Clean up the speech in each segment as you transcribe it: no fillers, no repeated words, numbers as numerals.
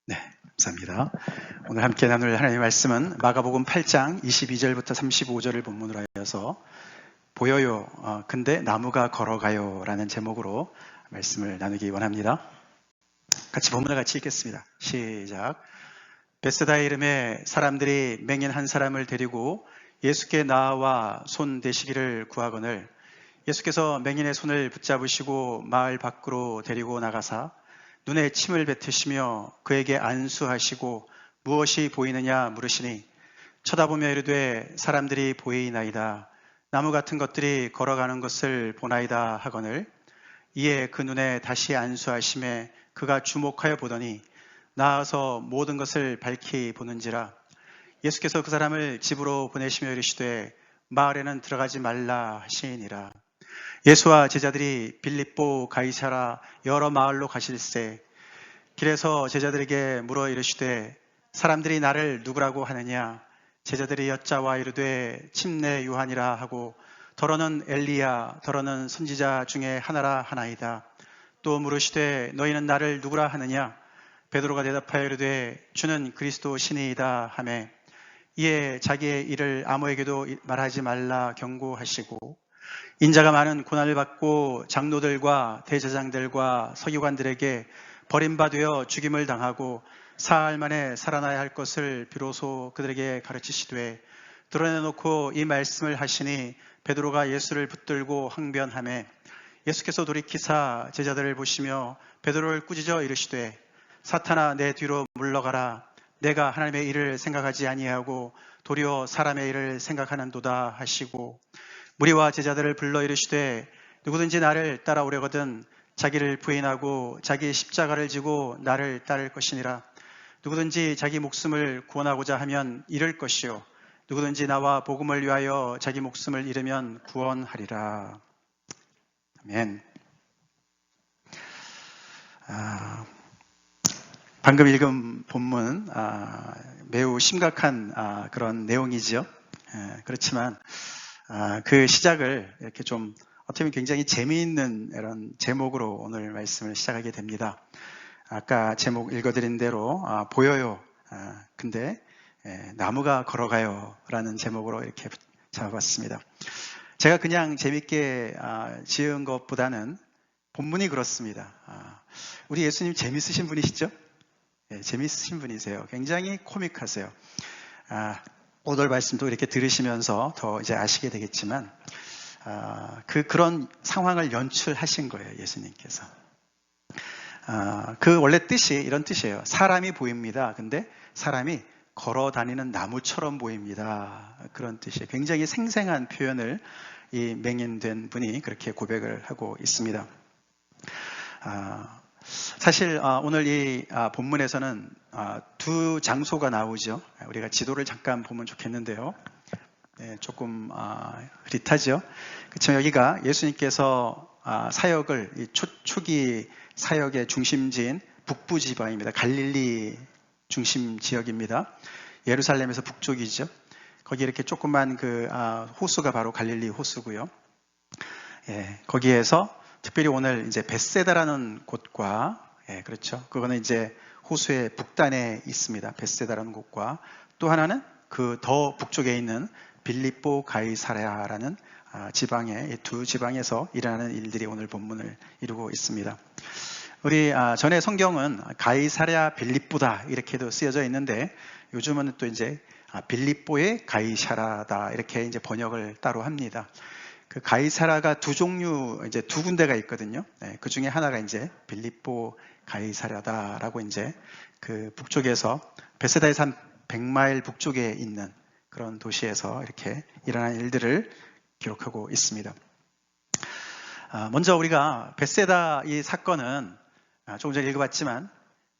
네, 감사합니다. 오늘 함께 나눌 하나님의 말씀은 마가복음 8장 22절부터 35절을 본문으로 하여서 보여요, 근데 나무가 걸어가요 라는 제목으로 말씀을 나누기 원합니다. 같이 본문을 같이 읽겠습니다. 시작. 베세다의 이름에 사람들이 맹인 한 사람을 데리고 예수께 나와 손 대시기를 구하거늘 예수께서 맹인의 손을 붙잡으시고 마을 밖으로 데리고 나가사 눈에 침을 뱉으시며 그에게 안수하시고 무엇이 보이느냐 물으시니 쳐다보며 이르되 사람들이 보이나이다. 나무 같은 것들이 걸어가는 것을 보나이다 하거늘 이에 그 눈에 다시 안수하심에 그가 주목하여 보더니 나아서 모든 것을 밝히 보는지라. 예수께서 그 사람을 집으로 보내시며 이르시되 마을에는 들어가지 말라 하시니라. 예수와 제자들이 빌립보 가이사라 여러 마을로 가실새 길에서 제자들에게 물어 이르시되 사람들이 나를 누구라고 하느냐. 제자들이 여짜와 이르되 침례 요한이라 하고 더러는 엘리야 더러는 선지자 중에 하나라 하나이다. 또 물으시되 너희는 나를 누구라 하느냐. 베드로가 대답하여 이르되 주는 그리스도 신이이다 하매 이에 자기의 일을 아무에게도 말하지 말라 경고하시고 인자가 많은 고난을 받고 장로들과 대제사장들과 서기관들에게 버림받아 죽임을 당하고 사흘 만에 살아나야 할 것을 비로소 그들에게 가르치시되 드러내놓고 이 말씀을 하시니 베드로가 예수를 붙들고 항변하매 예수께서 돌이키사 제자들을 보시며 베드로를 꾸짖어 이르시되 사탄아 내 뒤로 물러가라. 내가 하나님의 일을 생각하지 아니하고 도리어 사람의 일을 생각하는도다 하시고 무리와 제자들을 불러 이르시되 누구든지 나를 따라오려거든 자기를 부인하고 자기 십자가를 지고 나를 따를 것이니라. 누구든지 자기 목숨을 구원하고자 하면 잃을 것이요 누구든지 나와 복음을 위하여 자기 목숨을 잃으면 구원하리라. 아멘. 방금 읽은 본문 매우 심각한 그런 내용이죠. 그렇지만 그 시작을 이렇게 좀 어떻게 보면 굉장히 재미있는 이런 제목으로 오늘 말씀을 시작하게 됩니다. 아까 제목 읽어드린 대로 보여요. 근데 나무가 걸어가요 라는 제목으로 이렇게 잡아봤습니다. 제가 그냥 재밌게 지은 것보다는 본문이 그렇습니다. 우리 예수님 재밌으신 분이시죠? 재밌으신 분이세요. 굉장히 코믹하세요. 오늘 말씀도 이렇게 들으시면서 더 이제 아시게 되겠지만 그런 상황을 연출하신 거예요. 예수님께서. 그 원래 뜻이 이런 뜻이에요. 사람이 보입니다. 근데 사람이 걸어 다니는 나무처럼 보입니다. 그런 뜻이에요. 굉장히 생생한 표현을 이 맹인된 분이 그렇게 고백을 하고 있습니다. 사실 오늘 이 본문에서는 두 장소가 나오죠. 우리가 지도를 잠깐 보면 좋겠는데요. 조금 흐릿하죠. 그렇죠. 여기가 예수님께서 사역을 초기 사역의 중심지인 북부 지방입니다. 갈릴리 중심 지역입니다. 예루살렘에서 북쪽이죠. 거기 이렇게 조그만 그 호수가 바로 갈릴리 호수고요. 거기에서 특별히 오늘 이제 벳세다라는 곳과 그렇죠. 그거는 이제 호수의 북단에 있습니다. 벳세다라는 곳과 또 하나는 그 더 북쪽에 있는 빌립보 가이사랴라는 지방의 두 지방에서 일어나는 일들이 오늘 본문을 이루고 있습니다. 우리 전에 성경은 가이사랴 빌립보다 이렇게도 쓰여져 있는데 요즘은 또 이제 빌립보의 가이사랴다 이렇게 이제 번역을 따로 합니다. 그 가이사랴가 두 종류 이제 두 군데가 있거든요. 그 중에 하나가 이제 빌립보 가이사랴다라고 이제 그 북쪽에서 베세다에서 한 100마일 북쪽에 있는 그런 도시에서 이렇게 일어난 일들을 기록하고 있습니다. 먼저 우리가 벳세다 이 사건은 조금 전에 읽어봤지만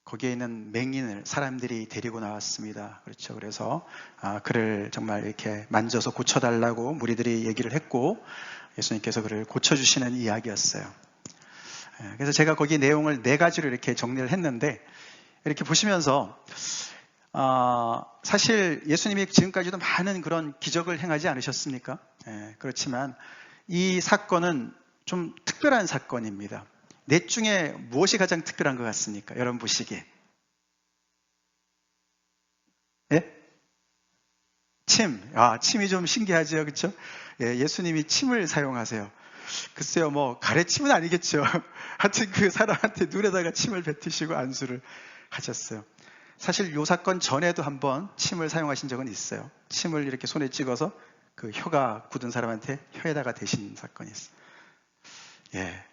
거기에 있는 맹인을 사람들이 데리고 나왔습니다. 그렇죠. 그래서 그를 정말 이렇게 만져서 고쳐달라고 무리들이 얘기를 했고 예수님께서 그를 고쳐주시는 이야기였어요. 그래서 제가 거기 내용을 4가지로 이렇게 정리를 했는데 이렇게 보시면서 사실 예수님이 지금까지도 많은 그런 기적을 행하지 않으셨습니까? 그렇지만 이 사건은 좀 특별한 사건입니다. 넷 중에 무엇이 가장 특별한 것 같습니까? 여러분 보시기에. 침이 좀 신기하죠, 그렇죠? 예수님이 침을 사용하세요. 글쎄요, 뭐 가래침은 아니겠죠. 하여튼 그 사람한테 눈에다가 침을 뱉으시고 안수를 하셨어요. 사실 이 사건 전에도 한번 침을 사용하신 적은 있어요. 침을 이렇게 손에 찍어서 그 혀가 굳은 사람한테 혀에다가 대신 사건이 있어요. 예.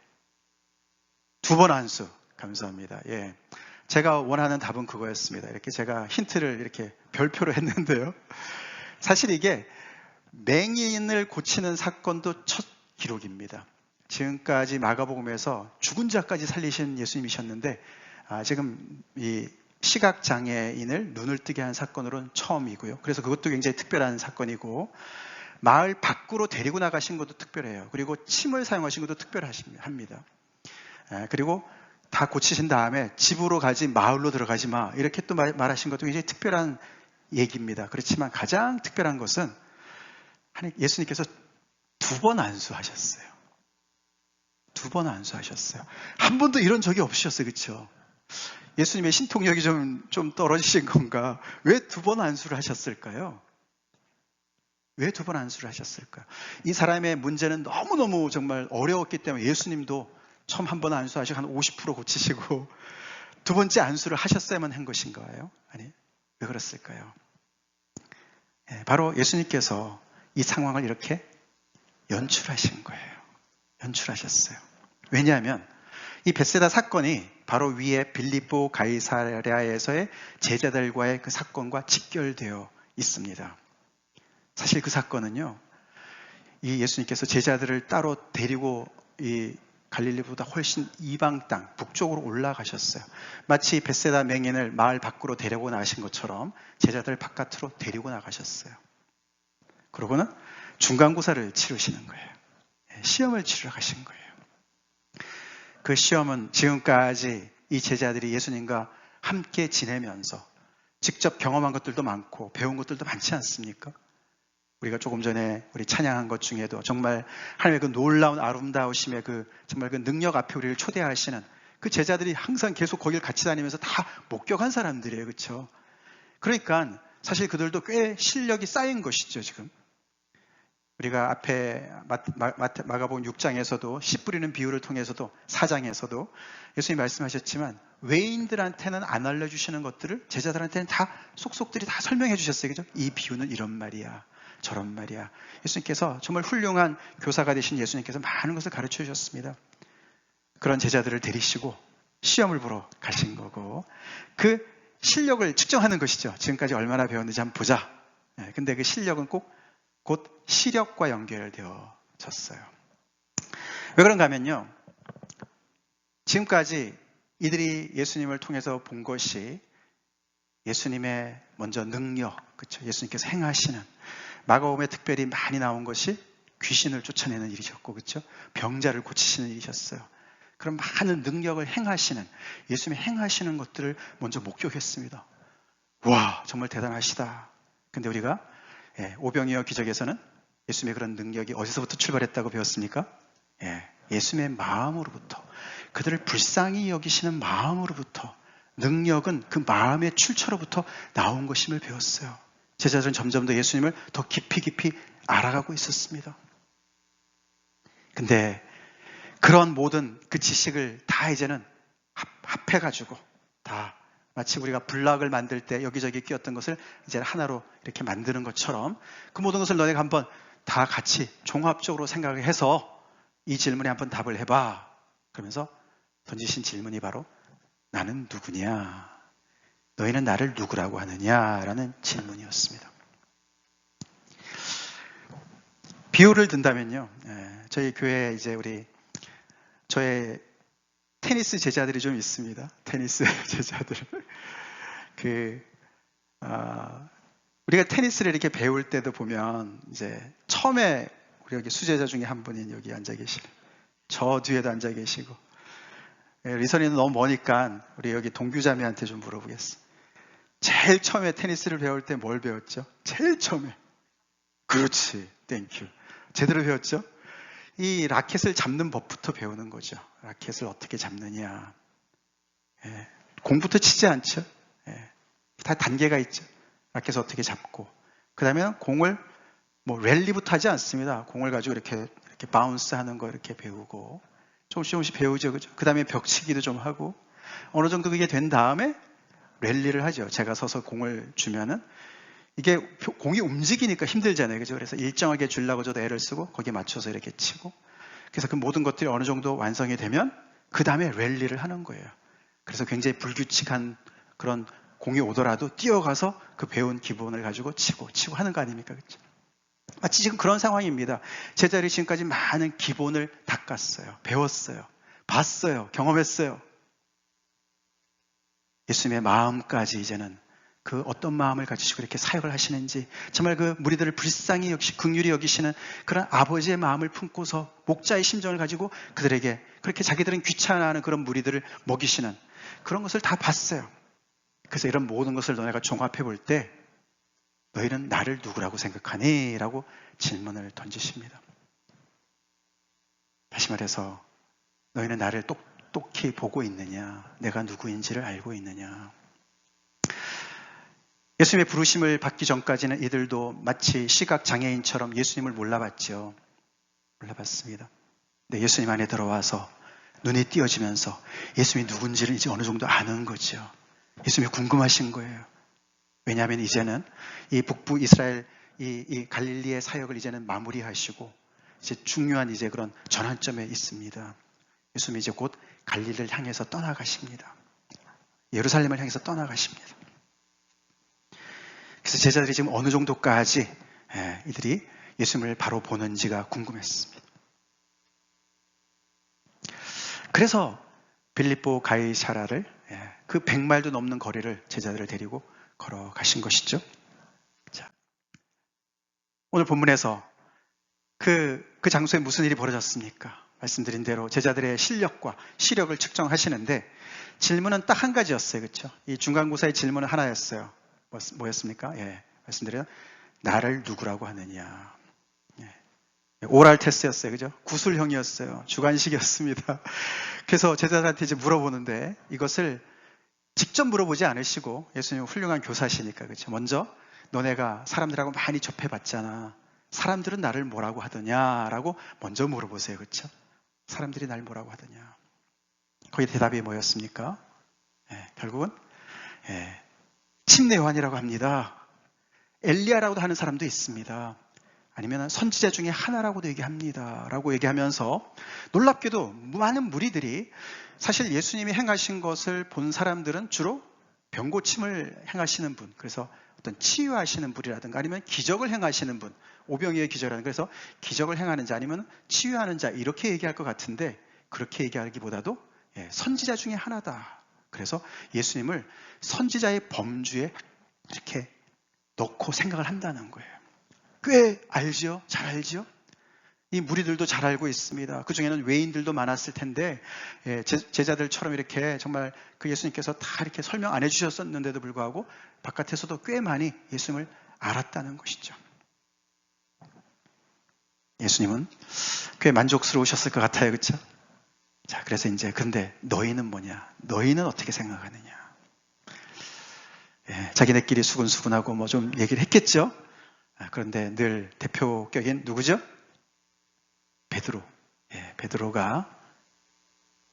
2번 안수. 감사합니다. 예. 제가 원하는 답은 그거였습니다. 이렇게 제가 힌트를 이렇게 별표로 했는데요. 사실 이게 맹인을 고치는 사건도 첫 기록입니다. 지금까지 마가복음에서 죽은 자까지 살리신 예수님이셨는데 지금 이 시각장애인을 눈을 뜨게 한 사건으로는 처음이고요. 그래서 그것도 굉장히 특별한 사건이고 마을 밖으로 데리고 나가신 것도 특별해요. 그리고 침을 사용하신 것도 특별합니다. 그리고 다 고치신 다음에 집으로 가지 마을로 들어가지 마 이렇게 또 말하신 것도 굉장히 특별한 얘기입니다. 그렇지만 가장 특별한 것은 예수님께서 2번 안수하셨어요. 2번 안수하셨어요. 한 번도 이런 적이 없으셨어요. 그렇죠? 예수님의 신통력이 좀 떨어지신 건가? 왜 2번 안수를 하셨을까요? 왜 2번 안수를 하셨을까요? 이 사람의 문제는 너무너무 정말 어려웠기 때문에 예수님도 처음 한 번 안수하시고 한 50% 고치시고 2번째 안수를 하셨어야만 한 것인가요? 아니, 왜 그랬을까요? 바로 예수님께서 이 상황을 이렇게 연출하신 거예요. 연출하셨어요. 왜냐하면 이 벳세다 사건이 바로 위에 빌립보 가이사랴에서의 제자들과의 그 사건과 직결되어 있습니다. 사실 그 사건은요, 이 예수님께서 제자들을 따로 데리고 이 갈릴리보다 훨씬 이방 땅 북쪽으로 올라가셨어요. 마치 벳세다 맹인을 마을 밖으로 데리고 나가신 것처럼 제자들 바깥으로 데리고 나가셨어요. 그러고는 중간고사를 치르시는 거예요. 시험을 치르러 가신 거예요. 그 시험은 지금까지 이 제자들이 예수님과 함께 지내면서 직접 경험한 것들도 많고 배운 것들도 많지 않습니까? 우리가 조금 전에 우리 찬양한 것 중에도 정말 하나님의 그 놀라운 아름다우심의 정말 그 능력 앞에 우리를 초대하시는 그 제자들이 항상 계속 거기를 같이 다니면서 다 목격한 사람들이에요. 그렇죠? 그러니까 사실 그들도 꽤 실력이 쌓인 것이죠, 지금. 우리가 앞에 마가복음 6장에서도 씨 뿌리는 비유를 통해서도 4장에서도 예수님이 말씀하셨지만 외인들한테는 안 알려주시는 것들을 제자들한테는 다 속속들이 다 설명해 주셨어요. 그죠? 이 비유는 이런 말이야. 저런 말이야. 예수님께서 정말 훌륭한 교사가 되신 예수님께서 많은 것을 가르쳐 주셨습니다. 그런 제자들을 데리시고 시험을 보러 가신 거고 그 실력을 측정하는 것이죠. 지금까지 얼마나 배웠는지 한번 보자. 근데 그 실력은 곧 시력과 연결되어졌어요. 왜 그런가 하면요. 지금까지 이들이 예수님을 통해서 본 것이 예수님의 먼저 능력, 그렇죠? 예수님께서 행하시는 마가복음에 특별히 많이 나온 것이 귀신을 쫓아내는 일이셨고, 그렇죠? 병자를 고치시는 일이셨어요. 그런 많은 능력을 행하시는 예수님이 행하시는 것들을 먼저 목격했습니다. 와, 정말 대단하시다. 근데 우리가 오병이어 기적에서는 예수님의 그런 능력이 어디서부터 출발했다고 배웠습니까? 예수님의 마음으로부터, 그들을 불쌍히 여기시는 마음으로부터, 능력은 그 마음의 출처로부터 나온 것임을 배웠어요. 제자들은 점점 더 예수님을 더 깊이 알아가고 있었습니다. 근데 그런 모든 그 지식을 다 이제는 합해가지고 다 마치 우리가 블락을 만들 때 여기저기 끼었던 것을 이제 하나로 이렇게 만드는 것처럼 그 모든 것을 너네가 한번 다 같이 종합적으로 생각을 해서 이 질문에 한번 답을 해봐. 그러면서 던지신 질문이 바로 나는 누구냐? 너희는 나를 누구라고 하느냐라는 질문이었습니다. 비유를 든다면요. 저희 교회에 이제 저의 테니스 제자들이 좀 있습니다. 테니스 제자들. 우리가 테니스를 이렇게 배울 때도 보면 이제 처음에 우리 여기 수제자 중에 한 분이 여기 앉아 계시고 저 뒤에도 앉아 계시고 리선이는 너무 머니까 우리 여기 동규자매한테 좀 물어보겠습니다. 제일 처음에 테니스를 배울 때 뭘 배웠죠? 제일 처음에. 그렇지. 땡큐. 제대로 배웠죠? 이 라켓을 잡는 법부터 배우는 거죠. 라켓을 어떻게 잡느냐. 공부터 치지 않죠? 다 단계가 있죠. 라켓을 어떻게 잡고 그 다음에 공을 뭐 랠리부터 하지 않습니다. 공을 가지고 이렇게 바운스 하는 거 이렇게 배우고 조금씩 배우죠. 그죠? 그 다음에 벽치기도 좀 하고 어느 정도 그게 된 다음에 랠리를 하죠. 제가 서서 공을 주면은 이게 공이 움직이니까 힘들잖아요. 그죠? 그래서 일정하게 주려고 저도 애를 쓰고 거기에 맞춰서 이렇게 치고 그래서 그 모든 것들이 어느 정도 완성이 되면 그 다음에 랠리를 하는 거예요. 그래서 굉장히 불규칙한 그런 공이 오더라도 뛰어가서 그 배운 기본을 가지고 치고 하는 거 아닙니까? 그렇죠? 마치 지금 그런 상황입니다. 제자들이 지금까지 많은 기본을 닦았어요. 배웠어요. 봤어요. 경험했어요. 예수님의 마음까지 이제는 그 어떤 마음을 가지시고 이렇게 사역을 하시는지 정말 그 무리들을 불쌍히 역시 긍휼히 여기시는 그런 아버지의 마음을 품고서 목자의 심정을 가지고 그들에게 그렇게 자기들은 귀찮아하는 그런 무리들을 먹이시는 그런 것을 다 봤어요. 그래서 이런 모든 것을 너네가 종합해 볼 때 너희는 나를 누구라고 생각하니? 라고 질문을 던지십니다. 다시 말해서 너희는 나를 똑똑히 보고 있느냐? 내가 누구인지를 알고 있느냐? 예수님의 부르심을 받기 전까지는 이들도 마치 시각장애인처럼 예수님을 몰라봤죠. 몰라봤습니다. 근데 예수님 안에 들어와서 눈이 띄어지면서 예수님이 누군지를 이제 어느 정도 아는 거죠. 예수님이 궁금하신 거예요. 왜냐하면 이제는 이 북부 이스라엘 이 갈릴리의 사역을 이제는 마무리하시고 이제 중요한 이제 그런 전환점에 있습니다. 예수님이 이제 곧 갈릴리를 향해서 떠나가십니다. 예루살렘을 향해서 떠나가십니다. 그래서 제자들이 지금 어느 정도까지 이들이 예수님을 바로 보는지가 궁금했습니다. 그래서 빌립보 가이사라를 그 100마일도 넘는 거리를 제자들을 데리고 걸어가신 것이죠. 자, 오늘 본문에서 그 장소에 무슨 일이 벌어졌습니까? 말씀드린 대로 제자들의 실력과 시력을 측정하시는데 질문은 딱 한 가지였어요. 그렇죠? 이 중간고사의 질문은 하나였어요. 뭐였습니까? 말씀드려요. 나를 누구라고 하느냐. 오랄 테스트였어요. 그죠? 구술형이었어요. 주관식이었습니다. 그래서 제자들한테 이제 물어보는데 이것을 직접 물어보지 않으시고 예수님은 훌륭한 교사시니까 그렇죠. 먼저 너네가 사람들하고 많이 접해봤잖아. 사람들은 나를 뭐라고 하더냐라고 먼저 물어보세요. 그렇죠? 사람들이 날 뭐라고 하더냐. 거기 대답이 뭐였습니까? 결국은 침례 요한이라고 합니다. 엘리야라고도 하는 사람도 있습니다. 아니면 선지자 중에 하나라고도 얘기합니다. 라고 얘기하면서 놀랍게도 많은 무리들이 사실 예수님이 행하신 것을 본 사람들은 주로 병고침을 행하시는 분, 그래서 어떤 치유하시는 분이라든가 아니면 기적을 행하시는 분, 오병이의 기적이라든가 그래서 기적을 행하는 자 아니면 치유하는 자 이렇게 얘기할 것 같은데 그렇게 얘기하기보다도 선지자 중에 하나다. 그래서 예수님을 선지자의 범주에 이렇게 넣고 생각을 한다는 거예요. 꽤 알죠? 잘 알죠? 이 무리들도 잘 알고 있습니다. 그 중에는 외인들도 많았을 텐데 제자들처럼 이렇게 정말 그 예수님께서 다 이렇게 설명 안 해주셨었는데도 불구하고 바깥에서도 꽤 많이 예수님을 알았다는 것이죠. 예수님은 꽤 만족스러우셨을 것 같아요. 그렇죠? 자, 그래서 이제 근데 너희는 뭐냐? 너희는 어떻게 생각하느냐? 자기네끼리 수근수근하고 뭐 좀 얘기를 했겠죠? 그런데 늘 대표격인 누구죠? 베드로. 베드로가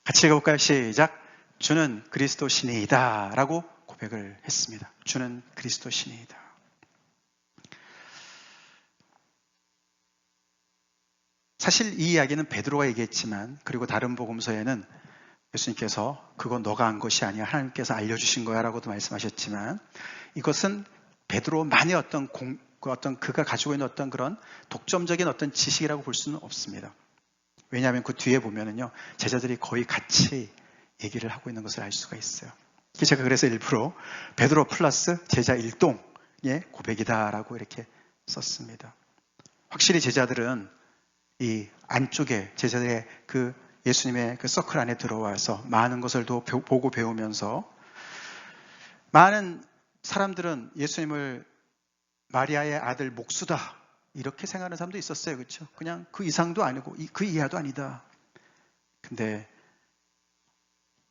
같이 읽어볼까요? 시작. 주는 그리스도 신이다 라고 고백을 했습니다. 주는 그리스도 신이다. 사실 이 이야기는 베드로가 얘기했지만 그리고 다른 복음서에는 예수님께서 그건 너가 한 것이 아니야 하나님께서 알려주신 거야 라고도 말씀하셨지만 이것은 베드로만의 어떤 그가 가지고 있는 어떤 그런 독점적인 어떤 지식이라고 볼 수는 없습니다. 왜냐하면 그 뒤에 보면은요 제자들이 거의 같이 얘기를 하고 있는 것을 알 수가 있어요. 제가 그래서 일부러 베드로 플러스 제자 일동의 고백이다라고 이렇게 썼습니다. 확실히 제자들은 이 안쪽에 제자들의 그 예수님의 그 서클 안에 들어와서 많은 것을 보고 배우면서 많은 사람들은 예수님을 마리아의 아들 목수다 이렇게 생각하는 사람도 있었어요. 그렇죠? 그냥 그 이상도 아니고 그 이하도 아니다. 근데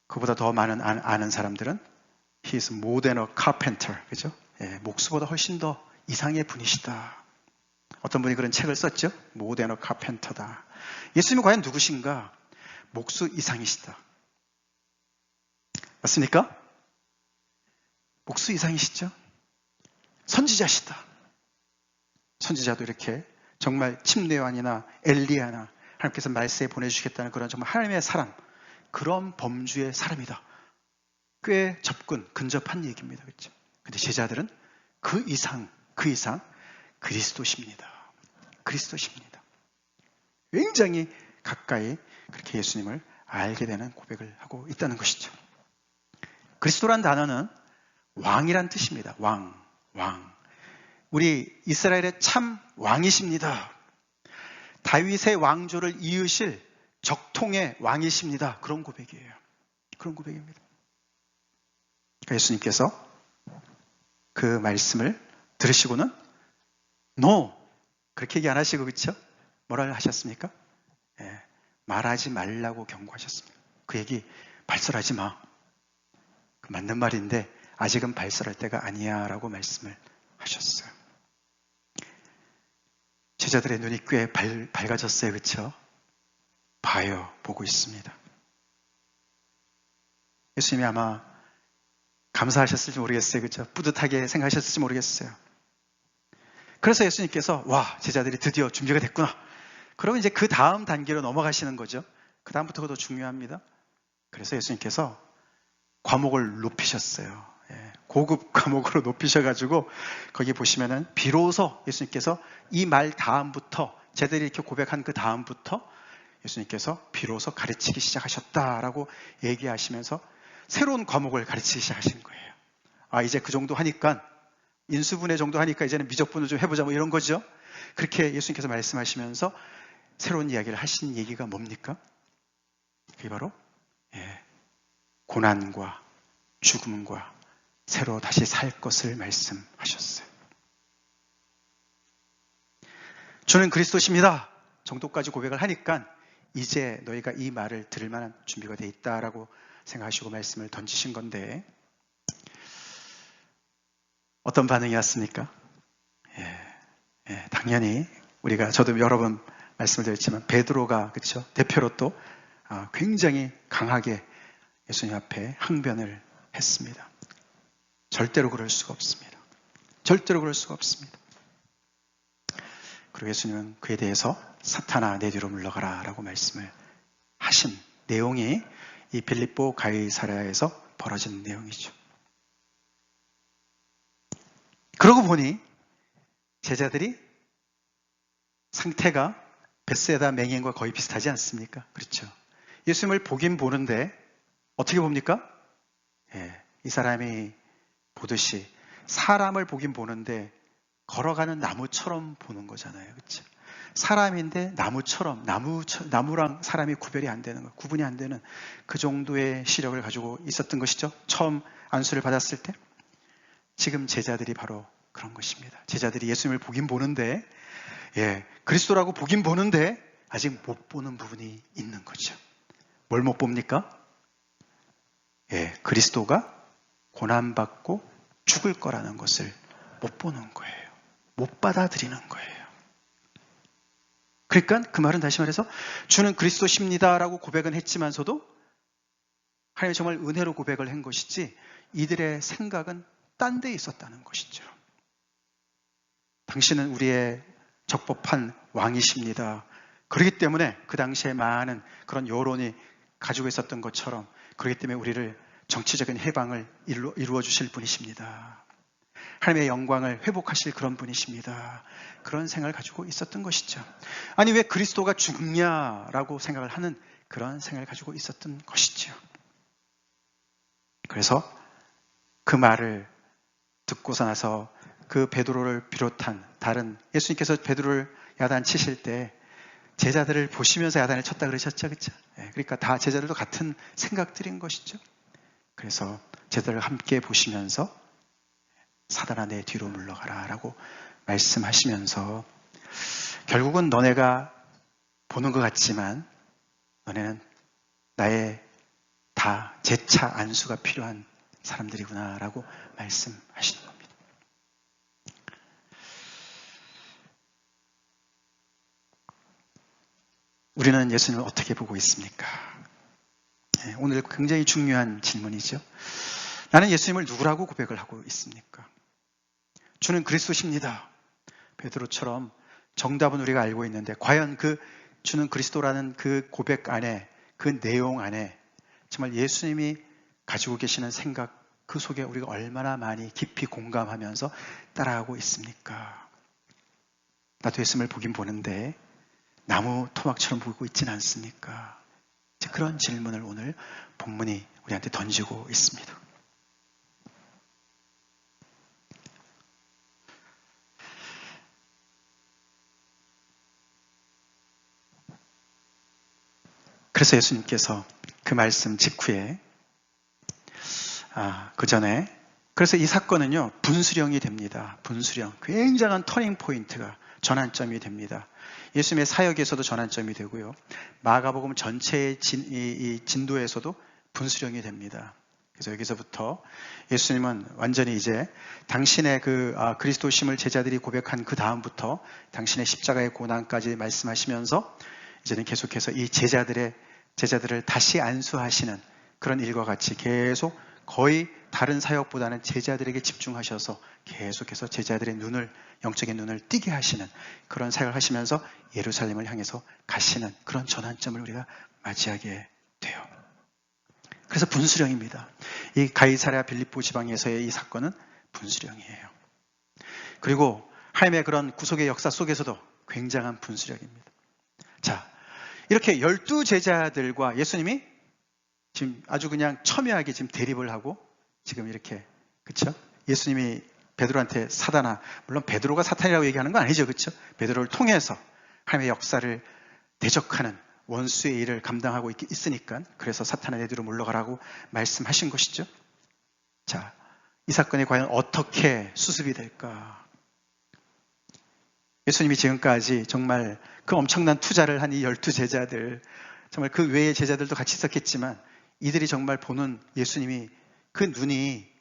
그보다 더 많은 아는 사람들은 He is more than a carpenter. 그죠? 목수보다 훨씬 더 이상의 분이시다. 어떤 분이 그런 책을 썼죠? 모데너 카펜터다. 예수님은 과연 누구신가? 목수 이상이시다. 맞습니까? 목수 이상이시죠? 선지자시다. 선지자도 이렇게 정말 침례요한이나 엘리야나 하나님께서 말세에 보내주시겠다는 그런 정말 하나님의 사람, 그런 범주의 사람이다. 꽤 근접한 얘기입니다. 그렇죠? 근데 제자들은 그 이상 그리스도십니다. 그리스도십니다. 굉장히 가까이 그렇게 예수님을 알게 되는 고백을 하고 있다는 것이죠. 그리스도란 단어는 왕이란 뜻입니다. 왕. 우리 이스라엘의 참 왕이십니다. 다윗의 왕조를 이으실 적통의 왕이십니다. 그런 고백이에요. 그런 고백입니다. 그러니까 예수님께서 그 말씀을 들으시고는 No! 그렇게 얘기 안 하시고, 그렇죠? 뭐라 하셨습니까? 말하지 말라고 경고하셨습니다. 그 얘기 발설하지 마. 맞는 말인데 아직은 발설할 때가 아니야 라고 말씀을 하셨어요. 제자들의 눈이 꽤 밝아졌어요. 그렇죠? 봐요. 보고 있습니다. 예수님이 아마 감사하셨을지 모르겠어요. 그렇죠? 뿌듯하게 생각하셨을지 모르겠어요. 그래서 예수님께서 와, 제자들이 드디어 준비가 됐구나. 그러면 이제 그 다음 단계로 넘어가시는 거죠. 그 다음부터가 더 중요합니다. 그래서 예수님께서 과목을 높이셨어요. 고급 과목으로 높이셔가지고 거기 보시면은 비로소 예수님께서 이 말 다음부터 제자들이 이렇게 고백한 그 다음부터 예수님께서 비로소 가르치기 시작하셨다라고 얘기하시면서 새로운 과목을 가르치기 시작하신 거예요. 아, 이제 그 정도 하니까 인수분해 정도 하니까 이제는 미적분을 좀 해보자 뭐 이런 거죠. 그렇게 예수님께서 말씀하시면서 새로운 이야기를 하신 얘기가 뭡니까? 그게 바로 고난과 죽음과 새로 다시 살 것을 말씀하셨어요. 주는 그리스도십니다 정도까지 고백을 하니까 이제 너희가 이 말을 들을 만한 준비가 돼 있다라고 생각하시고 말씀을 던지신 건데 어떤 반응이었습니까? 당연히 저도 여러 번 말씀을 드렸지만 베드로가 그렇죠? 대표로 또 굉장히 강하게 예수님 앞에 항변을 했습니다. 절대로 그럴 수가 없습니다. 절대로 그럴 수가 없습니다. 그리고 예수님은 그에 대해서 사탄아 내 뒤로 물러가라 라고 말씀을 하신 내용이 이 빌립보 가이사랴에서 벌어진 내용이죠. 그러고 보니 제자들이 상태가 벳세다 맹인과 거의 비슷하지 않습니까? 그렇죠. 예수님을 보긴 보는데 어떻게 봅니까? 이 사람이 보듯이 사람을 보긴 보는데 걸어가는 나무처럼 보는 거잖아요. 그렇죠? 사람인데 나무랑 사람이 구별이 안 되는 거, 구분이 안 되는 그 정도의 시력을 가지고 있었던 것이죠. 처음 안수를 받았을 때. 지금 제자들이 바로 그런 것입니다. 제자들이 예수님을 보긴 보는데 그리스도라고 보긴 보는데 아직 못 보는 부분이 있는 거죠. 뭘 못 봅니까? 그리스도가 고난받고 죽을 거라는 것을 못 보는 거예요. 못 받아들이는 거예요. 그러니까 그 말은 다시 말해서 주는 그리스도십니다라고 고백은 했지만서도 하나님이 정말 은혜로 고백을 한 것이지 이들의 생각은 딴 데 있었다는 것이죠. 당신은 우리의 적법한 왕이십니다. 그렇기 때문에 그 당시에 많은 그런 여론이 가지고 있었던 것처럼 그렇기 때문에 우리를 정치적인 해방을 이루어 주실 분이십니다. 하나님의 영광을 회복하실 그런 분이십니다. 그런 생각을 가지고 있었던 것이죠. 아니 왜 그리스도가 죽냐라고 생각을 하는 그런 생각을 가지고 있었던 것이죠. 그래서 그 말을 듣고서 나서 그 베드로를 비롯한 다른 예수님께서 베드로를 야단치실 때 제자들을 보시면서 야단을 쳤다 그러셨죠. 그렇죠? 그러니까 다 제자들도 같은 생각들인 것이죠. 그래서 제자들을 함께 보시면서 사단아 내 뒤로 물러가라 라고 말씀하시면서 결국은 너네가 보는 것 같지만 너네는 나의 다 재차 안수가 필요한 사람들이구나 라고 말씀하시는 겁니다. 우리는 예수님을 어떻게 보고 있습니까? 오늘 굉장히 중요한 질문이죠. 나는 예수님을 누구라고 고백을 하고 있습니까? 주는 그리스도십니다. 베드로처럼 정답은 우리가 알고 있는데 과연 그 주는 그리스도라는 그 고백 안에, 그 내용 안에 정말 예수님이 가지고 계시는 생각, 그 속에 우리가 얼마나 많이 깊이 공감하면서 따라가고 있습니까? 나도 예수님을 보긴 보는데 나무 토막처럼 보고 있지는 않습니까? 그런 질문을 오늘 본문이 우리한테 던지고 있습니다. 그래서 예수님께서 그 말씀 직후에 그 전에 그래서 이 사건은요 분수령이 됩니다. 분수령, 굉장한 터닝 포인트가 전환점이 됩니다. 예수님의 사역에서도 전환점이 되고요. 마가복음 전체의 진도에서도 분수령이 됩니다. 그래서 여기서부터 예수님은 완전히 이제 당신의 그리스도심을 제자들이 고백한 그 다음부터 당신의 십자가의 고난까지 말씀하시면서 이제는 계속해서 이 제자들을 다시 안수하시는 그런 일과 같이 계속 거의 다른 사역보다는 제자들에게 집중하셔서 계속해서 제자들의 영적인 눈을 띄게 하시는 그런 사역을 하시면서 예루살렘을 향해서 가시는 그런 전환점을 우리가 맞이하게 돼요. 그래서 분수령입니다. 이 가이사랴 빌립보 지방에서의 이 사건은 분수령이에요. 그리고 하나님의 그런 구속의 역사 속에서도 굉장한 분수령입니다. 자, 이렇게 12제자들과 예수님이 지금 아주 그냥 첨예하게 지금 대립을 하고 지금 이렇게, 그쵸? 예수님이 베드로한테 사단아, 물론 베드로가 사탄이라고 얘기하는 건 아니죠, 그쵸? 베드로를 통해서 하나님의 역사를 대적하는 원수의 일을 감당하고 있으니까 그래서 사탄아 내 뒤로 물러가라고 말씀하신 것이죠. 자, 이 사건이 과연 어떻게 수습이 될까? 예수님이 지금까지 정말 그 엄청난 투자를 한 이 12제자들, 정말 그 외의 제자들도 같이 있었겠지만 이들이 정말 보는 예수님이 그 눈이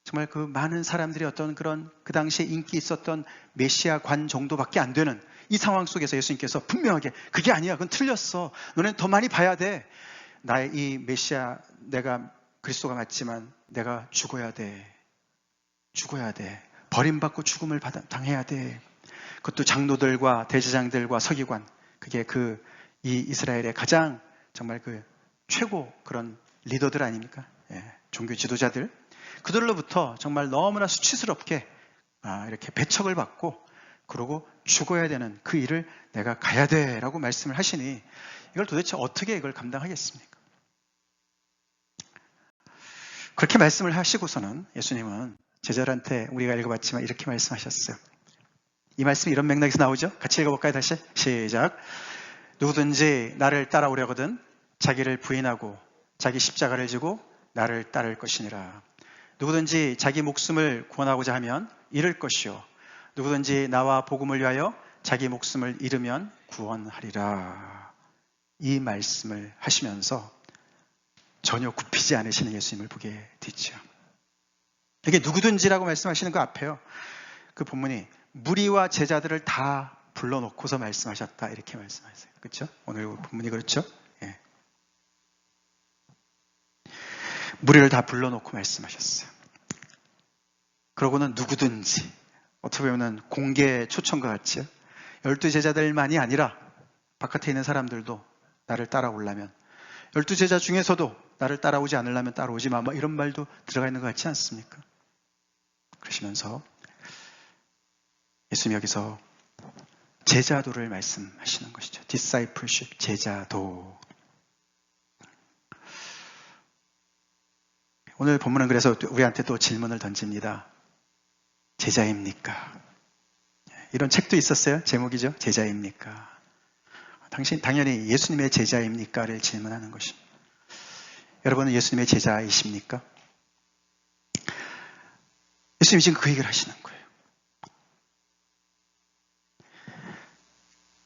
정말 그 많은 사람들이 어떤 그런 그 당시에 인기 있었던 메시아 관 정도밖에 안 되는 이 상황 속에서 예수님께서 분명하게 그게 아니야, 그건 틀렸어, 너네는 더 많이 봐야 돼, 나의 이 메시아, 내가 그리스도가 맞지만 내가 죽어야 돼, 버림받고 죽음을 당해야 돼. 그것도 장로들과 대제장들과 서기관, 그게 이 이스라엘의 가장 정말 그 최고 그런 리더들 아닙니까? 종교 지도자들, 그들로부터 정말 너무나 수치스럽게 이렇게 배척을 받고 그러고 죽어야 되는 그 일을 내가 가야 돼 라고 말씀을 하시니 이걸 도대체 어떻게 이걸 감당하겠습니까? 그렇게 말씀을 하시고서는 예수님은 제자들한테 우리가 읽어봤지만 이렇게 말씀하셨어요. 이 말씀이 이런 맥락에서 나오죠? 같이 읽어볼까요? 다시 시작. 누구든지 나를 따라오려거든 자기를 부인하고 자기 십자가를 지고 나를 따를 것이니라. 누구든지 자기 목숨을 구원하고자 하면 잃을 것이요 누구든지 나와 복음을 위하여 자기 목숨을 잃으면 구원하리라. 이 말씀을 하시면서 전혀 굽히지 않으시는 예수님을 보게 되죠. 이게 누구든지라고 말씀하시는 그 앞에요, 그 본문이 무리와 제자들을 다 불러놓고서 말씀하셨다 이렇게 말씀하세요. 그렇죠? 오늘 본문이 그렇죠? 예. 무리를 다 불러놓고 말씀하셨어요. 그러고는 누구든지, 어떻게 보면 공개 초청과 같죠? 12제자들만이 아니라 바깥에 있는 사람들도 나를 따라오려면, 12제자 중에서도 나를 따라오지 않으려면 따라오지 마, 이런 말도 들어가 있는 것 같지 않습니까? 그러시면서 예수님 여기서 제자도를 말씀하시는 것이죠. discipleship, 제자도. 오늘 본문은 그래서 우리한테 또 질문을 던집니다. 제자입니까? 이런 책도 있었어요. 제목이죠. 제자입니까? 당신 당연히 예수님의 제자입니까?를 질문하는 것입니다. 여러분은 예수님의 제자이십니까? 예수님이 지금 그 얘기를 하시는 거예요.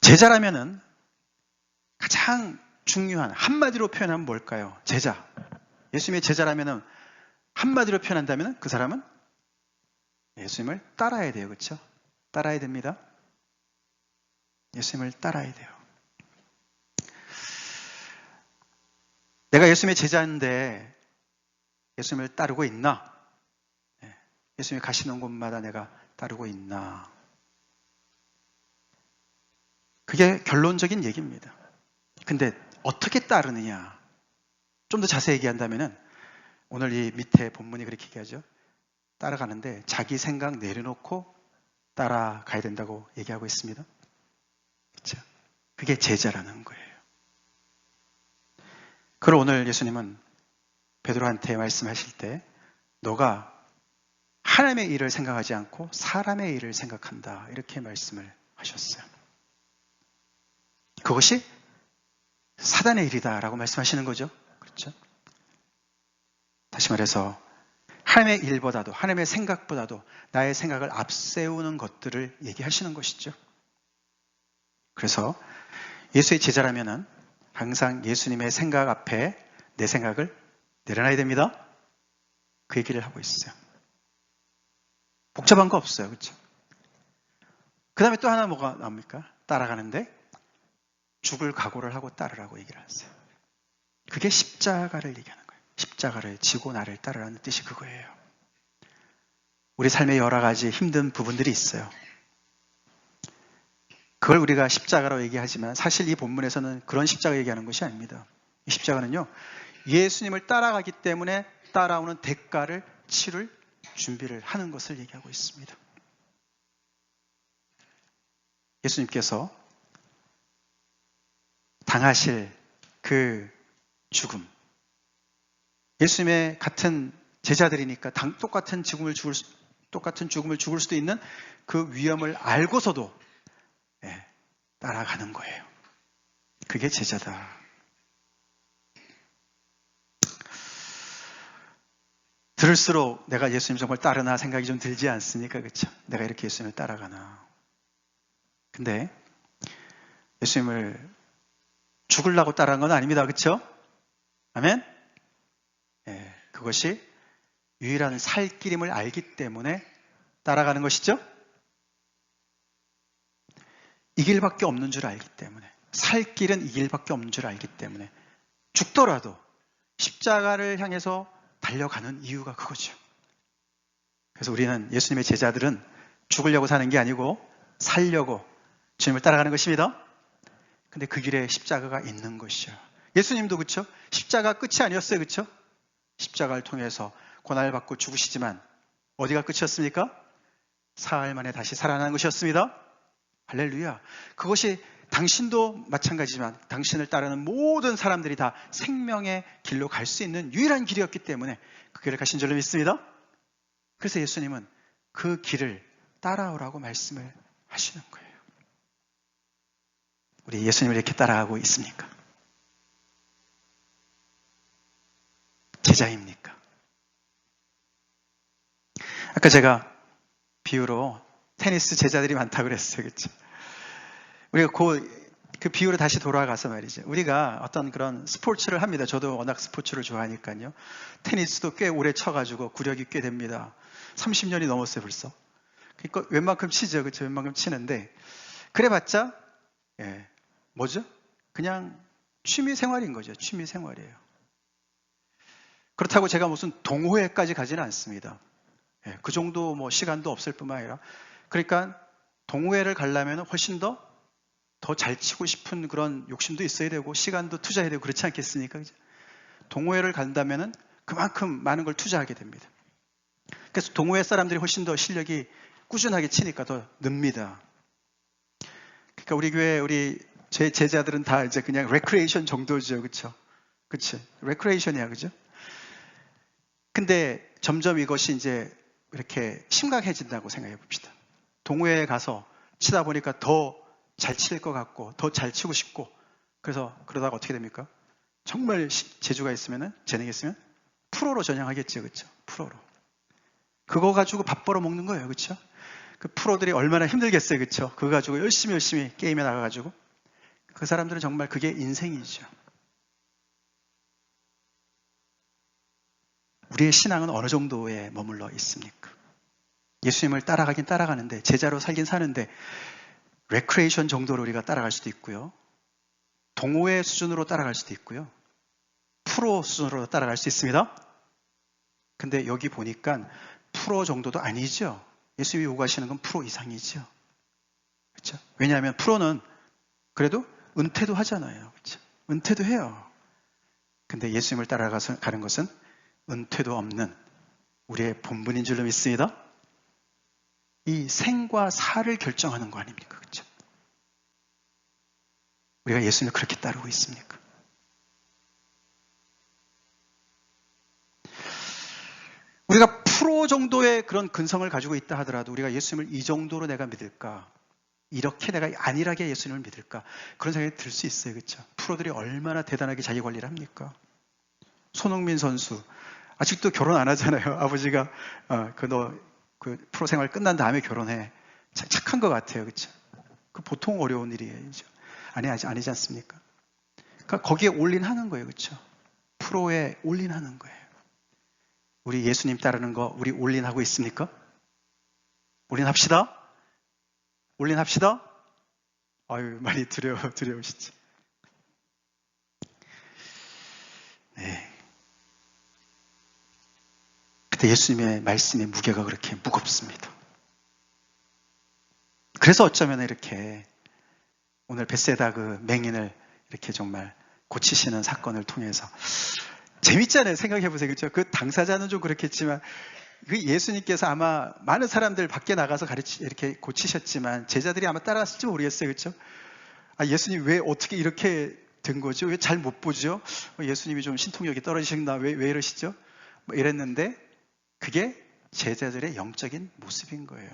제자라면은 가장 중요한, 한마디로 표현하면 뭘까요? 제자. 예수님의 제자라면은 한마디로 표현한다면 그 사람은 예수님을 따라야 돼요. 그렇죠? 따라야 됩니다. 예수님을 따라야 돼요. 내가 예수님의 제자인데 예수님을 따르고 있나? 예수님이 가시는 곳마다 내가 따르고 있나? 그게 결론적인 얘기입니다. 근데 어떻게 따르느냐? 좀 더 자세히 얘기한다면은 오늘 이 밑에 본문이 그렇게 얘기하죠. 따라가는데 자기 생각 내려놓고 따라가야 된다고 얘기하고 있습니다. 그렇죠? 그게 제자라는 거예요. 그걸 오늘 예수님은 베드로한테 말씀하실 때 너가 하나님의 일을 생각하지 않고 사람의 일을 생각한다. 이렇게 말씀을 하셨어요. 그것이 사단의 일이다라고 말씀하시는 거죠. 그렇죠? 다시 말해서 하나님의 일보다도 하나님의 생각보다도 나의 생각을 앞세우는 것들을 얘기하시는 것이죠. 그래서 예수의 제자라면은 항상 예수님의 생각 앞에 내 생각을 내려놔야 됩니다. 그 얘기를 하고 있어요. 복잡한 거 없어요. 그렇죠? 그 다음에 또 하나 뭐가 나옵니까? 따라가는데 죽을 각오를 하고 따르라고 얘기를 하세요. 그게 십자가를 얘기하는 거예요. 십자가를 지고 나를 따르라는 뜻이 그거예요. 우리 삶에 여러 가지 힘든 부분들이 있어요. 그걸 우리가 십자가로 얘기하지만 사실 이 본문에서는 그런 십자가 얘기하는 것이 아닙니다. 이 십자가는요, 예수님을 따라가기 때문에 따라오는 대가를 치를 준비를 하는 것을 얘기하고 있습니다. 예수님께서 당하실 그 죽음, 예수님의 같은 제자들이니까 똑같은 죽음을 죽을 수도 있는 그 위험을 알고서도 따라가는 거예요. 그게 제자다. 들을수록 내가 예수님 정말 따르나 생각이 좀 들지 않습니까? 그렇죠? 내가 이렇게 예수님을 따라가나. 근데 예수님을 죽으려고 따라간 건 아닙니다. 그렇죠? 아멘? 그것이 유일한 살 길임을 알기 때문에 따라가는 것이죠. 이 길밖에 없는 줄 알기 때문에, 살 길은 이 길밖에 없는 줄 알기 때문에 죽더라도 십자가를 향해서 달려가는 이유가 그거죠. 그래서 우리는 예수님의 제자들은 죽으려고 사는 게 아니고 살려고 주님을 따라가는 것입니다. 근데 그 길에 십자가가 있는 것이죠. 예수님도 그렇죠? 십자가 끝이 아니었어요. 그렇죠? 십자가를 통해서 고난을 받고 죽으시지만 어디가 끝이었습니까? 사흘 만에 다시 살아나는 것이었습니다. 할렐루야. 그것이 당신도 마찬가지지만 당신을 따르는 모든 사람들이 다 생명의 길로 갈 수 있는 유일한 길이었기 때문에 그 길을 가신 줄로 믿습니다. 그래서 예수님은 그 길을 따라오라고 말씀을 하시는 거예요. 우리 예수님을 이렇게 따라가고 있습니까? 제자입니까? 아까 제가 비유로 테니스 제자들이 많다고 그랬어요. 그렇죠? 우리가 그 비유로 다시 돌아가서 말이죠. 우리가 어떤 그런 스포츠를 합니다. 저도 워낙 스포츠를 좋아하니까요. 테니스도 꽤 오래 쳐가지고 구력이 꽤 됩니다. 30년이 넘었어요, 벌써. 그러니까 웬만큼 치죠. 그렇죠? 웬만큼 치는데 그래봤자 뭐죠? 그냥 취미 생활인 거죠. 취미 생활이에요. 그렇다고 제가 무슨 동호회까지 가지는 않습니다. 그 정도 뭐 시간도 없을 뿐만 아니라 그러니까 동호회를 가려면 훨씬 더 잘 치고 싶은 그런 욕심도 있어야 되고 시간도 투자해야 되고 그렇지 않겠습니까? 그죠? 동호회를 간다면 그만큼 많은 걸 투자하게 됩니다. 그래서 동호회 사람들이 훨씬 더 실력이 꾸준하게 치니까 더 늡니다. 그러니까 우리 교회 제 제자들은 다 이제 그냥 레크레이션 정도죠. 그렇죠? 그치? 레크레이션이야. 그죠? 근데 점점 이것이 이제 이렇게 심각해진다고 생각해 봅시다. 동호회에 가서 치다 보니까 더 잘 칠 것 같고 더 잘 치고 싶고 그래서 그러다가 어떻게 됩니까? 정말 재주가 있으면은 재능이 있으면 프로로 전향하겠죠. 그렇죠? 프로로. 그거 가지고 밥 벌어 먹는 거예요. 그렇죠? 그 프로들이 얼마나 힘들겠어요. 그렇죠? 그거 가지고 열심히 게임에 나가 가지고 그 사람들은 정말 그게 인생이죠. 우리의 신앙은 어느 정도에 머물러 있습니까? 예수님을 따라가긴 따라가는데 제자로 살긴 사는데 레크레이션 정도로 우리가 따라갈 수도 있고요. 동호회 수준으로 따라갈 수도 있고요. 프로 수준으로 따라갈 수 있습니다. 근데 여기 보니까 프로 정도도 아니죠. 예수님이 요구하시는 건 프로 이상이죠. 그렇죠? 왜냐하면 프로는 그래도 은퇴도 하잖아요. 그렇죠? 은퇴도 해요. 근데 예수님을 따라가는 것은 은퇴도 없는 우리의 본분인 줄로 믿습니다. 이 생과 사를 결정하는 거 아닙니까? 그렇죠? 우리가 예수님을 그렇게 따르고 있습니까? 우리가 프로 정도의 그런 근성을 가지고 있다 하더라도 우리가 예수님을 이 정도로 내가 믿을까? 이렇게 내가 안일하게 예수님을 믿을까? 그런 생각이 들 수 있어요. 그렇죠? 프로들이 얼마나 대단하게 자기 관리를 합니까? 손흥민 선수 아직도 결혼 안 하잖아요. 아버지가 그 프로 생활 끝난 다음에 결혼해. 착한 것 같아요. 그렇죠? 그 보통 어려운 일이에요. 그렇죠? 아니지 않습니까? 그러니까 거기에 올인하는 거예요. 그렇죠? 프로에 올인하는 거예요. 우리 예수님 따르는 거 우리 올인하고 있습니까? 올인합시다. 올인합시다. 아유, 많이 두려우시지. 네. 그때 예수님의 말씀의 무게가 그렇게 무겁습니다. 그래서 어쩌면 이렇게 오늘 벳세다 그 맹인을 이렇게 정말 고치시는 사건을 통해서 재밌잖아요. 생각해보세요. 그렇죠? 그 당사자는 좀 그렇겠지만 그 예수님께서 아마 많은 사람들 밖에 나가서 이렇게 고치셨지만 제자들이 아마 따라갔을지 모르겠어요. 그렇죠? 아, 예수님 왜 어떻게 이렇게 된 거죠? 왜 잘 못 보죠? 예수님이 좀 신통력이 떨어지셨나? 왜 이러시죠? 뭐 이랬는데 그게 제자들의 영적인 모습인 거예요.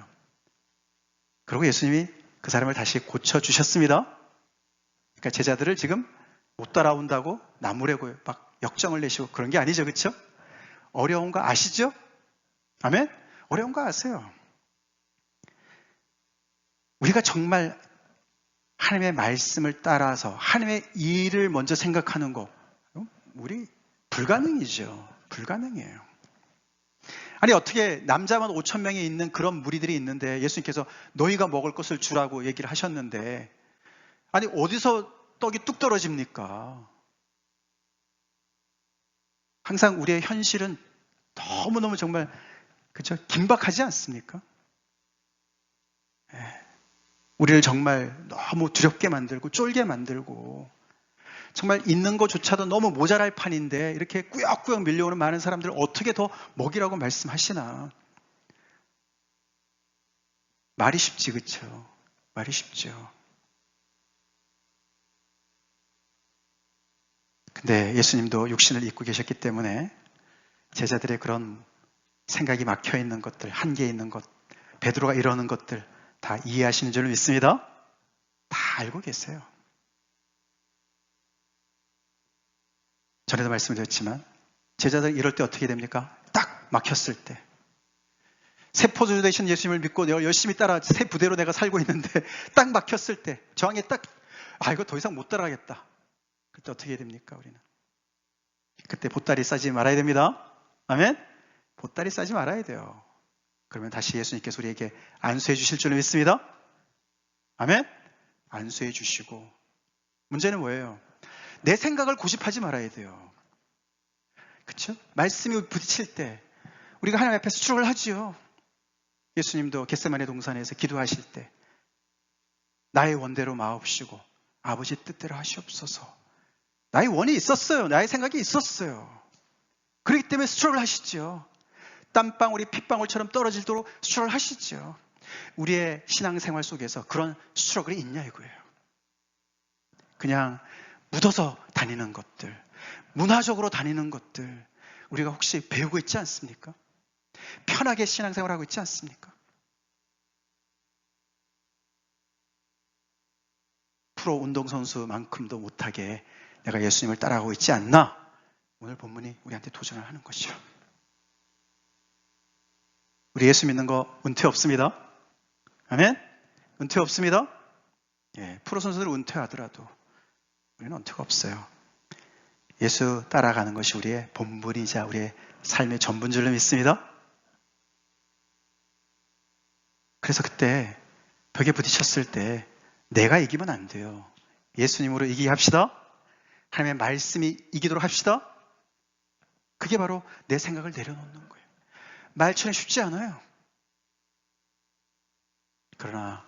그리고 예수님이 그 사람을 다시 고쳐주셨습니다. 그러니까 제자들을 지금 못 따라온다고 나무래고 막 역정을 내시고 그런 게 아니죠. 그렇죠? 어려운 거 아시죠? 아멘? 어려운 거 아세요? 우리가 정말 하나님의 말씀을 따라서 하나님의 일을 먼저 생각하는 거 우리 불가능이죠. 불가능해요. 아니 어떻게 남자만 5,000명이 있는 그런 무리들이 있는데 예수님께서 너희가 먹을 것을 주라고 얘기를 하셨는데 아니 어디서 떡이 뚝 떨어집니까? 항상 우리의 현실은 너무너무 정말 그죠? 긴박하지 않습니까? 우리를 정말 너무 두렵게 만들고 쫄게 만들고 정말 있는 것조차도 너무 모자랄 판인데 이렇게 꾸역꾸역 밀려오는 많은 사람들을 어떻게 더 먹이라고 말씀하시나. 말이 쉽지, 그렇죠? 말이 쉽죠. 근데 예수님도 육신을 입고 계셨기 때문에 제자들의 그런 생각이 막혀있는 것들, 한계에 있는 것, 베드로가 이러는 것들 다 이해하시는 줄 믿습니다. 다 알고 계세요. 전에도 말씀드렸지만 제자들 이럴 때 어떻게 됩니까? 딱 막혔을 때 세포주 되신 예수님을 믿고 내가 열심히 따라 새 부대로 내가 살고 있는데 딱 막혔을 때 저항에 딱 이거 더 이상 못 따라가겠다. 그때 어떻게 해야 됩니까? 우리는 그때 보따리 싸지 말아야 됩니다. 아멘? 보따리 싸지 말아야 돼요. 그러면 다시 예수님께서 우리에게 안수해 주실 줄 믿습니다. 아멘? 안수해 주시고 문제는 뭐예요? 내 생각을 고집하지 말아야 돼요. 그렇죠? 말씀이 부딪힐 때 우리가 하나님 앞에 수축을 하지요. 예수님도 겟세마네 동산에서 기도하실 때 나의 원대로 마옵시고 아버지 뜻대로 하시옵소서. 나의 원이 있었어요. 나의 생각이 있었어요. 그렇기 때문에 수축을 하시죠. 땀방울이 핏방울처럼 떨어지도록 수축을 하시죠. 우리의 신앙생활 속에서 그런 수축이 있냐 이거예요. 그냥 묻어서 다니는 것들, 문화적으로 다니는 것들 우리가 혹시 배우고 있지 않습니까? 편하게 신앙생활하고 있지 않습니까? 프로 운동선수만큼도 못하게 내가 예수님을 따라가고 있지 않나? 오늘 본문이 우리한테 도전을 하는 것이죠. 우리 예수 믿는 거 은퇴 없습니다. 아멘? 은퇴 없습니다. 프로 선수들 은퇴하더라도 우리는 은퇴가 없어요. 예수 따라가는 것이 우리의 본분이자 우리의 삶의 전부인 줄로 믿습니다. 그래서 그때 벽에 부딪혔을 때 내가 이기면 안 돼요. 예수님으로 이기게 합시다. 하나님의 말씀이 이기도록 합시다. 그게 바로 내 생각을 내려놓는 거예요. 말처럼 쉽지 않아요. 그러나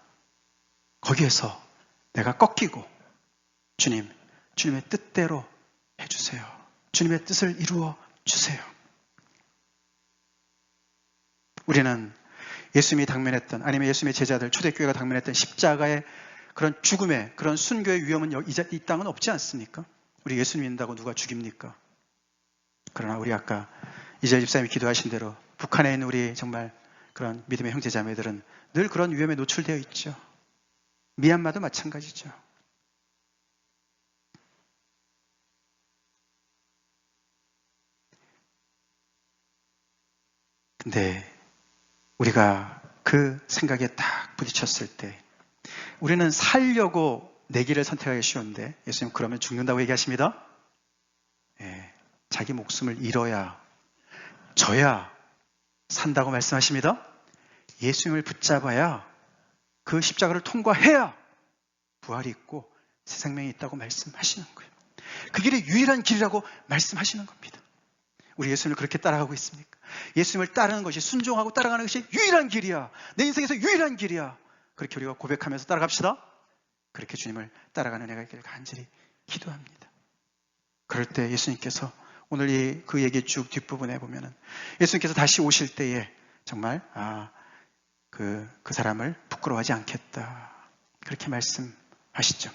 거기에서 내가 꺾이고 주님의 뜻대로 해주세요. 주님의 뜻을 이루어 주세요. 우리는 예수님이 당면했던, 아니면 예수님의 제자들, 초대교회가 당면했던 십자가의 그런 죽음의, 그런 순교의 위험은 이 땅은 없지 않습니까? 우리 예수 믿는다고 누가 죽입니까? 그러나 우리 아까 이재일 집사님이 기도하신 대로 북한에 있는 우리 정말 그런 믿음의 형제자매들은 늘 그런 위험에 노출되어 있죠. 미얀마도 마찬가지죠. 근데 우리가 그 생각에 딱 부딪혔을 때 우리는 살려고 내 길을 선택하기 쉬운데 예수님 그러면 죽는다고 얘기하십니다. 예, 자기 목숨을 잃어야 져야 산다고 말씀하십니다. 예수님을 붙잡아야 그 십자가를 통과해야 부활이 있고 새 생명이 있다고 말씀하시는 거예요. 그 길이 유일한 길이라고 말씀하시는 겁니다. 우리 예수님을 그렇게 따라가고 있습니까? 예수님을 따르는 것이, 순종하고 따라가는 것이 유일한 길이야. 내 인생에서 유일한 길이야. 그렇게 우리가 고백하면서 따라갑시다. 그렇게 주님을 따라가는 내가 있기를 간절히 기도합니다. 그럴 때 예수님께서 오늘 그 얘기 쭉 뒷부분에 보면은 예수님께서 다시 오실 때에 정말 그 사람을 부끄러워하지 않겠다. 그렇게 말씀하시죠.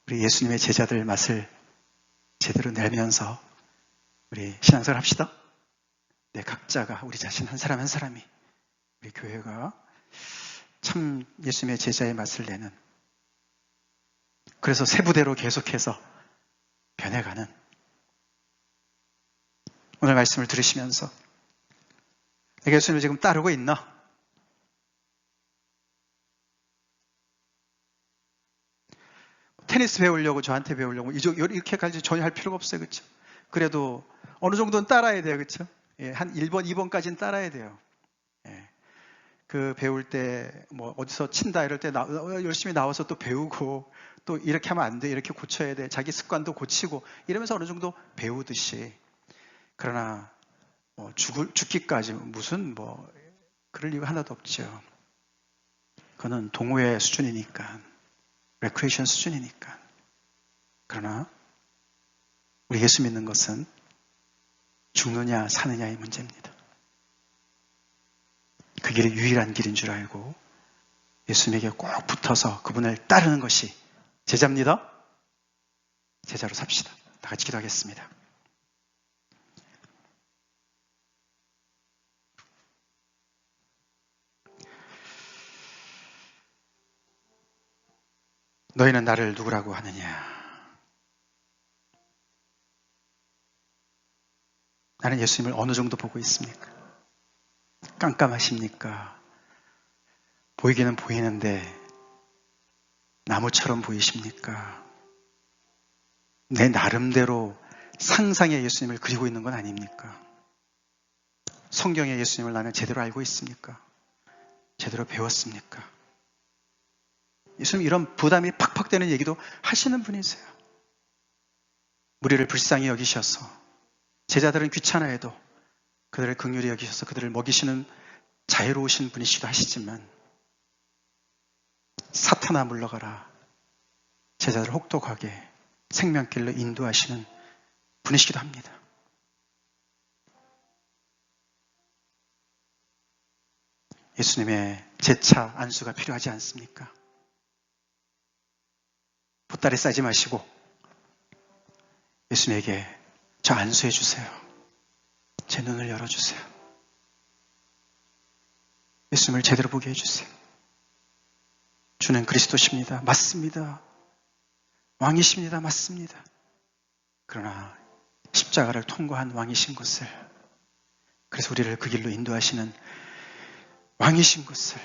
우리 예수님의 제자들 맛을 제대로 내면서 우리 신앙생활 합시다. 네, 각자가 우리 자신 한 사람 한 사람이 우리 교회가 참 예수님의 제자의 맛을 내는, 그래서 세 부대로 계속해서 변해가는 오늘 말씀을 들으시면서 내가 예수님을 지금 따르고 있나? 테니스 배우려고 저한테 배우려고 이렇게까지 전혀 할 필요가 없어요. 그렇죠? 그래도 어느 정도는 따라야 돼요. 그렇죠? 예, 한 1번, 2번까지는 따라야 돼요. 예. 그 배울 때 뭐 어디서 친다 이럴 때 열심히 나와서 또 배우고 또 이렇게 하면 안 돼. 이렇게 고쳐야 돼. 자기 습관도 고치고 이러면서 어느 정도 배우듯이. 그러나 뭐 죽기까지 무슨 뭐 그럴 이유가 하나도 없죠. 그거는 동호회 수준이니까. 레크레이션 수준이니까. 그러나 우리 예수 믿는 것은 죽느냐 사느냐의 문제입니다. 그 길이 유일한 길인 줄 알고 예수님에게 꼭 붙어서 그분을 따르는 것이 제자입니다. 제자로 삽시다. 다 같이 기도하겠습니다. 너희는 나를 누구라고 하느냐? 나는 예수님을 어느 정도 보고 있습니까? 깜깜하십니까? 보이기는 보이는데 나무처럼 보이십니까? 내 나름대로 상상의 예수님을 그리고 있는 건 아닙니까? 성경의 예수님을 나는 제대로 알고 있습니까? 제대로 배웠습니까? 예수님 이런 부담이 팍팍 되는 얘기도 하시는 분이세요. 무리를 불쌍히 여기셔서 제자들은 귀찮아해도 그들을 긍휼히 여기셔서 그들을 먹이시는 자애로우신 분이시기도 하시지만 사탄아 물러가라. 제자들을 혹독하게 생명길로 인도하시는 분이시기도 합니다. 예수님의 제차 안수가 필요하지 않습니까? 보따리 싸지 마시고 예수님에게 저 안수해 주세요. 제 눈을 열어주세요. 예수님을 제대로 보게 해주세요. 주는 그리스도십니다. 맞습니다. 왕이십니다. 맞습니다. 그러나 십자가를 통과한 왕이신 것을, 그래서 우리를 그 길로 인도하시는 왕이신 것을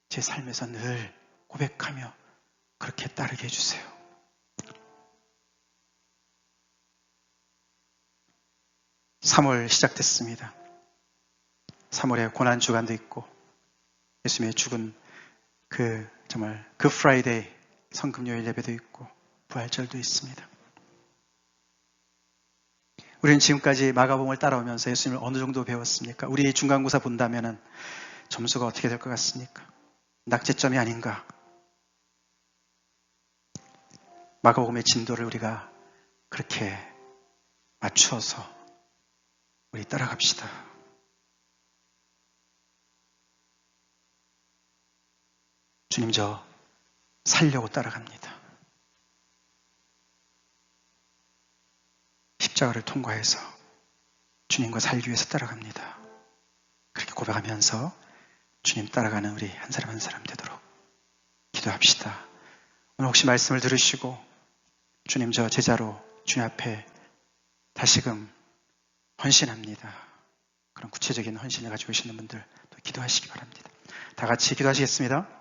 제 삶에서 늘 고백하며 그렇게 따르게 해주세요. 3월 시작됐습니다. 3월에 고난주간도 있고 예수님의 죽은 정말 그 프라이데이 성금요일 예배도 있고 부활절도 있습니다. 우리는 지금까지 마가복음을 따라오면서 예수님을 어느 정도 배웠습니까? 우리 중간고사 본다면은 점수가 어떻게 될 것 같습니까? 낙제점이 아닌가? 마가복음의 진도를 우리가 그렇게 맞추어서 우리 따라갑시다. 주님, 저 살려고 따라갑니다. 십자가를 통과해서 주님과 살기 위해서 따라갑니다. 그렇게 고백하면서 주님 따라가는 우리 한 사람 한 사람 되도록 기도합시다. 오늘 혹시 말씀을 들으시고 주님, 저 제자로 주님 앞에 다시금 헌신합니다. 그런 구체적인 헌신을 가지고 계시는 분들 또 기도하시기 바랍니다. 다 같이 기도하시겠습니다.